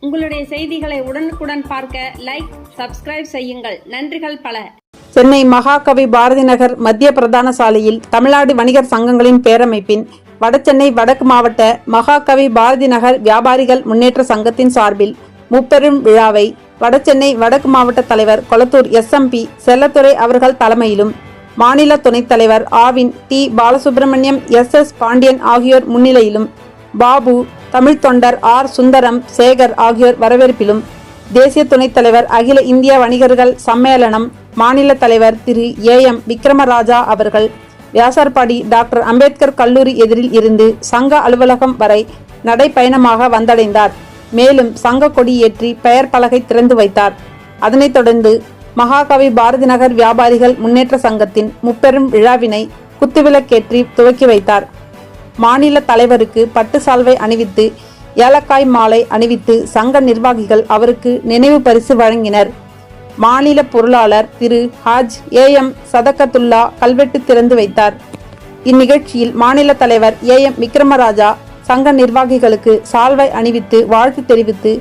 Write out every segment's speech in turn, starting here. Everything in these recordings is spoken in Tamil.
உங்களுடைய செய்திகளை உடனுக்குடன் பார்க்க லைக், சப்ஸ்கிரைப் செய்யுங்கள். நன்றிகள் பல. சென்னை மகாகவி பாரதி நகர் மத்திய பிரதான சாலையில் தமிழ்நாடு வணிகர் சங்கங்களின் பேரமைப்பின் வடசென்னை வடக்கு மாவட்ட மகாகவி பாரதி நகர் வியாபாரிகள் முன்னேற்ற சங்கத்தின் சார்பில் முப்பெரும் விழாவை வடசென்னை வடக்கு மாவட்ட தலைவர் கொளத்தூர் SMP செல்லத்துறை அவர்கள் தலைமையிலும் மாநில துணைத் தலைவர் ஆவின் டி பாலசுப்ரமணியம் SS பாண்டியன் ஆகியோர் முன்னிலையிலும் பாபு, தமிழ் தொண்டர் R சுந்தரம், சேகர் ஆகியோர் வரவேற்பிலும் தேசிய துணைத் தலைவர் அகில இந்திய வணிகர்கள் சம்மேளனம் மாநில தலைவர் திரு AM விக்ரமராஜா அவர்கள் வியாசார்பாடி டாக்டர் அம்பேத்கர் கல்லூரி எதிரில் இருந்து சங்க அலுவலகம் வரை நடைப்பயணமாக வந்தடைந்தார். மேலும் சங்க கொடி ஏற்றி பெயர் பலகை திறந்து வைத்தார். அதனைத் தொடர்ந்து மகாகவி பாரதி நகர் வியாபாரிகள் முன்னேற்ற சங்கத்தின் முப்பெரும் விழாவினை குத்துவிளக்கேற்றி துவக்கி வைத்தார். மாநில தலைவருக்கு பட்டு சால்வை அணிவித்து ஏலக்காய் மாலை அணிவித்து சங்க நிர்வாகிகள் அவருக்கு நினைவு பரிசு வழங்கினர். மாநில பொருளாளர் திரு ஹாஜ் AM சதகத்துல்லா கல்வெட்டு திறந்து வைத்தார். இந்நிகழ்ச்சியில் மாநில தலைவர் AM விக்ரமராஜா சங்க நிர்வாகிகளுக்கு சால்வை அணிவித்து வாழ்த்து தெரிவித்து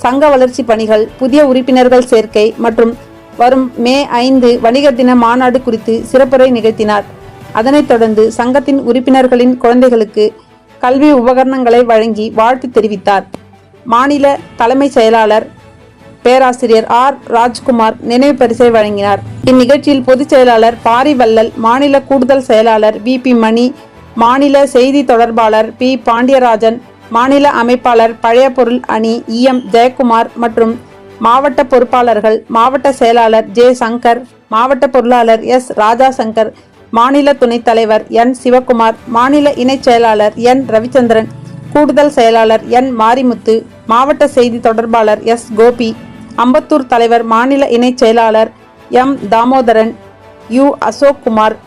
சங்க வளர்ச்சி பணிகள், புதிய உறுப்பினர்கள் சேர்க்கை மற்றும் வரும் மே 5 வணிகர் தின மாநாடு குறித்து சிறப்புரை நிகழ்த்தினார். அதனைத் தொடர்ந்து சங்கத்தின் உறுப்பினர்களின் குழந்தைகளுக்கு கல்வி உபகரணங்களை வழங்கி வாழ்த்து தெரிவித்தார். மாநில தலைமைச் செயலாளர் பேராசிரியர் R ராஜ்குமார் நினைவு பரிசை வழங்கினார். இந்நிகழ்ச்சியில் பொதுச் செயலாளர் பாரிவள்ளல், மாநில கூடுதல் செயலாளர் VP மணி, மாநில செய்தி தொடர்பாளர் P பாண்டியராஜன், மாநில அமைப்பாளர் பழைய பொருள் அணி EM ஜெயக்குமார் மற்றும் மாவட்ட பொறுப்பாளர்கள் மாவட்ட செயலாளர் J சங்கர், மாவட்ட பொருளாளர் S ராஜாசங்கர், மாநில துணைத் தலைவர் N சிவகுமார், மாநில இணைச் செயலாளர் N ரவிச்சந்திரன், கூடுதல் செயலாளர் N மாரிமுத்து, மாவட்ட செய்தி தொடர்பாளர் S கோபி, அம்பத்தூர் தலைவர் மாநில இணைச் செயலாளர் M Damodaran, U Ashokkumar,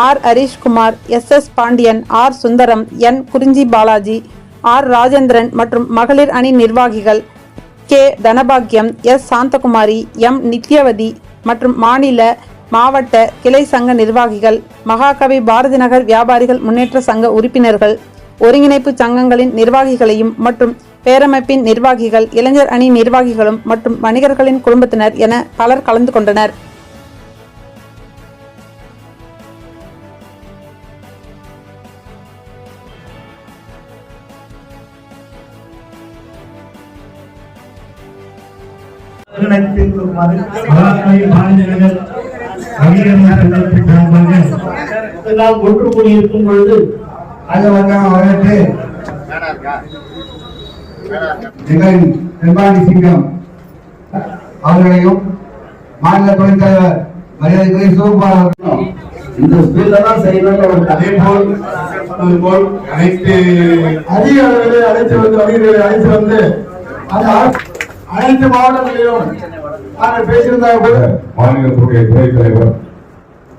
R Harishkumar, SS Pandian, R Sundaram, N குறிஞ்சி பாலாஜி, R ராஜேந்திரன் மற்றும் மகளிர் அணி நிர்வாகிகள் K Dhanabakkiyam, S Shanthakumari, M Nithyavathi மற்றும் மாநில மாவட்ட கிளை சங்க நிர்வாகிகள், மகாகவி பாரதி நகர் வியாபாரிகள் முன்னேற்ற சங்க உறுப்பினர்கள், ஒருங்கிணைப்பு சங்கங்களின் நிர்வாகிகளையும் மற்றும் பேரமைப்பின் நிர்வாகிகள், இளைஞர் அணி நிர்வாகிகளும் மற்றும் வணிகர்களின் குடும்பத்தினர் என பலர் கலந்து கொண்டனர். ஒன்று கூடியிருக்கும் பொழுது அதை வரவேற்று நிர்வாகி சிங்கம் அவர்களையும் மாநில துணைத் தலைவர் மரியாதைக்குரிய சிவகுமார் அவர்களும் இந்த ஸ்பீட்ல தான் செய்யணும். அதே போல் அனைத்து அதிக அளவில் அழைத்து வந்து வணிகர்களை அழைத்து வந்து அந்த அனைத்து மாவட்டங்களிலும் நாங்கள் பேசியிருந்தாங்க. மாநிலத்துடைய துணைத் தலைவர்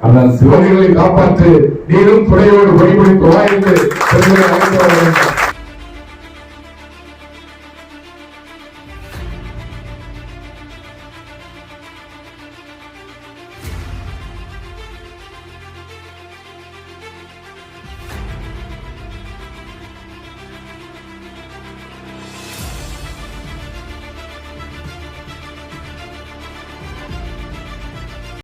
அந்த சிவனைகளை காப்பாற்று நீரும் துணையோடு வழிபடுத்துவா என்று